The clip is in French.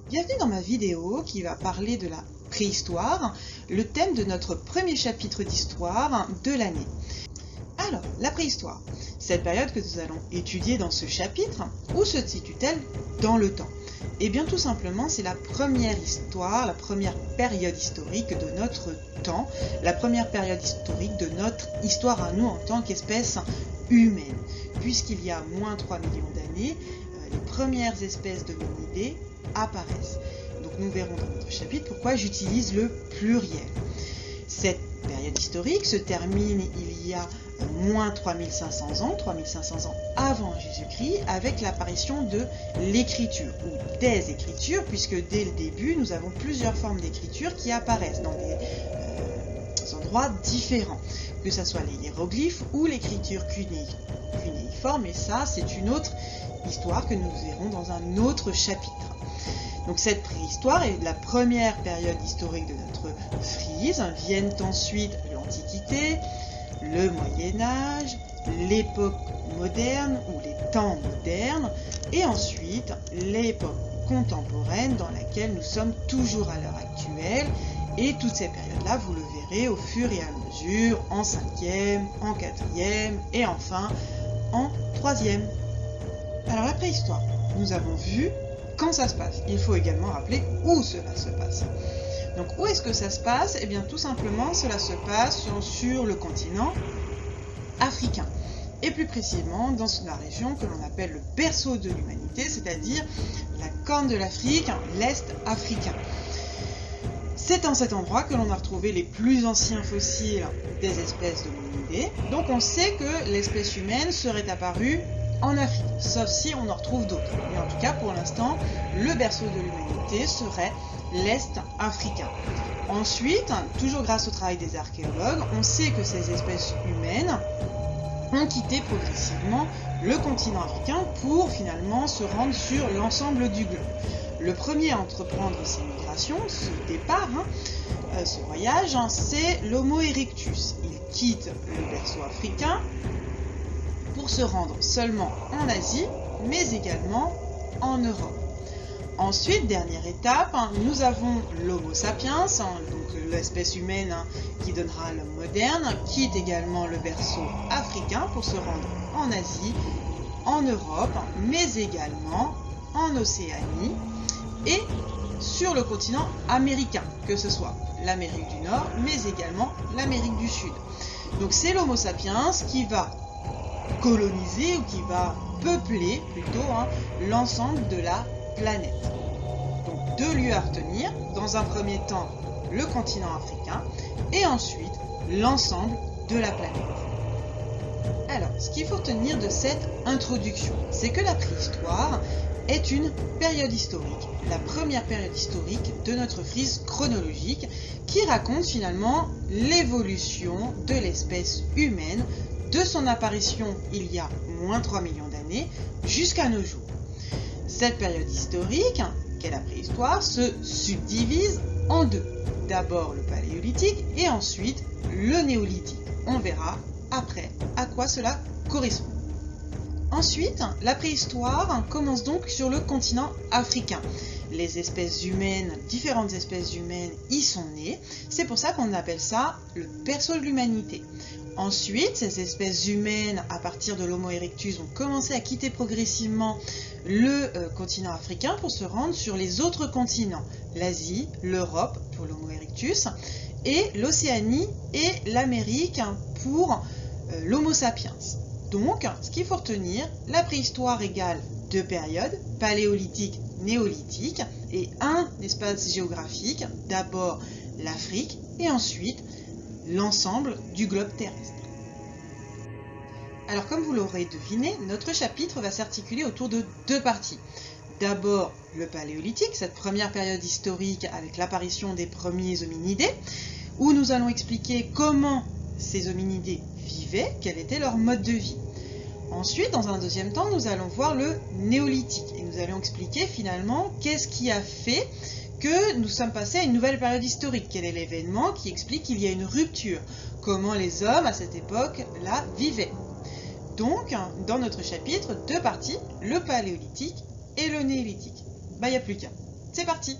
Bienvenue dans ma vidéo qui va parler de la préhistoire, le thème de notre premier chapitre d'histoire de l'année. Alors, la préhistoire, cette période que nous allons étudier dans ce chapitre, où se situe-t-elle dans le temps? Eh bien tout simplement, c'est la première histoire, la première période historique de notre temps, la première période historique de notre histoire à nous en tant qu'espèce humaine. Puisqu'il y a moins 3 millions d'années, les premières espèces d'hominidés apparaissent. Donc nous verrons dans notre chapitre pourquoi j'utilise le pluriel. Cette période historique se termine il y a moins 3500 ans, 3500 ans avant Jésus-Christ, avec l'apparition de l'écriture, ou des écritures, puisque dès le début, nous avons plusieurs formes d'écriture qui apparaissent dans des endroits différents, que ce soit les hiéroglyphes ou l'écriture cunéiforme, et ça, c'est une autre histoire que nous verrons dans un autre chapitre. Donc cette préhistoire est la première période historique de notre frise. Viennent ensuite l'Antiquité, le Moyen-Âge, l'époque moderne ou les temps modernes, et ensuite l'époque contemporaine dans laquelle nous sommes toujours à l'heure actuelle. Et toutes ces périodes-là, vous le verrez au fur et à mesure, en 5e, en 4e et enfin en 3e. Alors la préhistoire, nous avons vu quand ça se passe. Il faut également rappeler où cela se passe. Donc où est-ce que ça se passe? Eh bien tout simplement cela se passe sur le continent africain. Et plus précisément dans la région que l'on appelle le berceau de l'humanité, c'est-à-dire la Corne de l'Afrique, l'Est africain. C'est dans cet endroit que l'on a retrouvé les plus anciens fossiles des espèces d'hominidés. Donc on sait que l'espèce humaine serait apparue en Afrique, sauf si on en retrouve d'autres. Mais en tout cas, pour l'instant, le berceau de l'humanité serait l'Est africain. Ensuite, toujours grâce au travail des archéologues, on sait que ces espèces humaines ont quitté progressivement le continent africain pour finalement se rendre sur l'ensemble du globe. Le premier à entreprendre ces migrations, ce départ, ce voyage, c'est l'Homo erectus. Il quitte le berceau africain pour se rendre seulement en Asie, mais également en Europe. Ensuite, dernière étape, nous avons l'Homo sapiens, donc l'espèce humaine qui donnera l'homme moderne, quitte également le berceau africain pour se rendre en Asie, en Europe, mais également en Océanie et sur le continent américain, que ce soit l'Amérique du Nord, mais également l'Amérique du Sud. Donc c'est l'Homo sapiens qui va coloniser ou qui va peupler plutôt l'ensemble de la planète. Donc deux lieux à retenir, dans un premier temps le continent africain et ensuite l'ensemble de la planète. Alors, ce qu'il faut retenir de cette introduction, c'est que la préhistoire est une période historique, la première période historique de notre frise chronologique qui raconte finalement l'évolution de l'espèce humaine de son apparition il y a moins 3 millions d'années jusqu'à nos jours. Cette période historique, qu'est la préhistoire, se subdivise en deux. D'abord le paléolithique et ensuite le néolithique. On verra après à quoi cela correspond. Ensuite, la préhistoire commence donc sur le continent africain. Les espèces humaines, différentes espèces humaines y sont nées. C'est pour ça qu'on appelle ça le berceau de l'humanité. Ensuite, ces espèces humaines, à partir de l'Homo erectus, ont commencé à quitter progressivement le continent africain pour se rendre sur les autres continents, l'Asie, l'Europe pour l'Homo erectus, et l'Océanie et l'Amérique pour l'Homo sapiens. Donc, ce qu'il faut retenir, la préhistoire égale deux périodes, paléolithique, néolithique, et un espace géographique, d'abord l'Afrique et ensuite l'ensemble du globe terrestre. Alors comme vous l'aurez deviné, notre chapitre va s'articuler autour de deux parties. D'abord le paléolithique, cette première période historique avec l'apparition des premiers hominidés, où nous allons expliquer comment ces hominidés vivaient, quel était leur mode de vie. Ensuite, dans un deuxième temps, nous allons voir le néolithique et nous allons expliquer finalement qu'est-ce qui a fait que nous sommes passés à une nouvelle période historique. Quel est l'événement qui explique qu'il y a une rupture? Comment les hommes à cette époque-là vivaient? Donc, dans notre chapitre, deux parties, le paléolithique et le néolithique. Il n'y a plus qu'un. C'est parti!